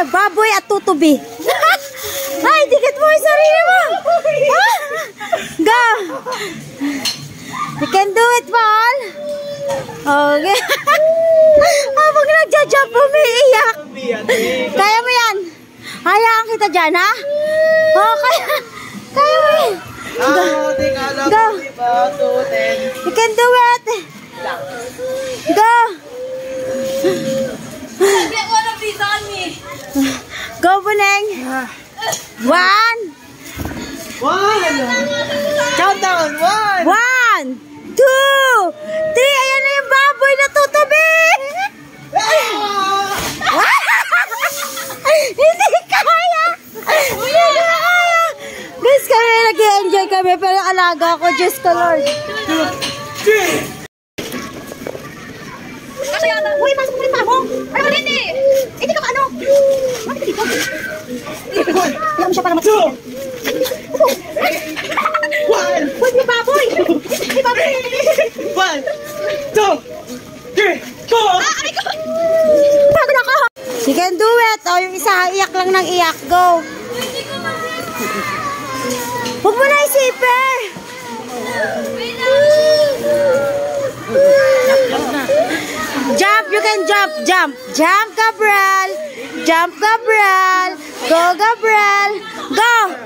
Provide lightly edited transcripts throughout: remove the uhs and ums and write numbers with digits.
baboy at tutubi. Ay, dikit mo yung sarili mo. Go. You can do it, Paul. Okay. Habang nagja-jump, umiiyak. Kaya mo yan. Hayaan kita dyan, ha? Okay. Kaya mo yan. Go. You can do it. Go. Go, Buneng. 1. Countdown. 1, 2, 3. Ayan na yung baboy na tutubi. Hindi kaya. Hindi kaya. Guys, kami nag-enjoy kami. Pero alaga ako. Diyos ko, Lord. 2, 3. Uy, pasok mo rin pa mo. Ay, hindi. Hindi ka ano. Bakit ka dito? Kaya mo siya para matulog. 1. Uy, may baboy. May baboy. 1, 2, 3, go! Aray ko. Pagod ako. You can do it. O, yung isa, iyak lang ng iyak. Go. Huwag mo na isipin. Jump, you can jump, jump. Jump, Gabriel. Jump, Gabriel. Go, Gabriel. Go.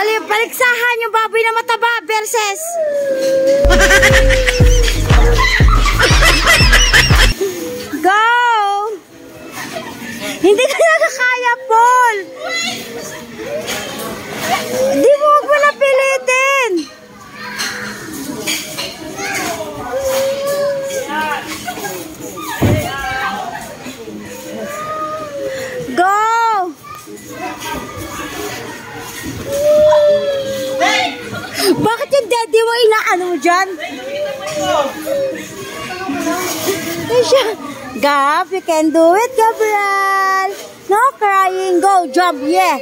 Baliksahan yung baboy na mataba versus. Go. Hindi ka nakakaya, Paul. Di mo, huwag mo na pilitin. Go! Bakit yung daddy mo inaano mo dyan? Gab, you can do it, Gabriel. No crying. Go, jump, yeah.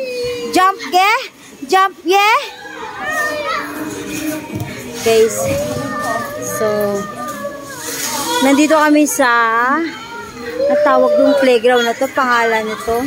Jump, yeah. Jump, yeah. Guys, so, nandito kami sa natawag ng playground na to. Pangalan nito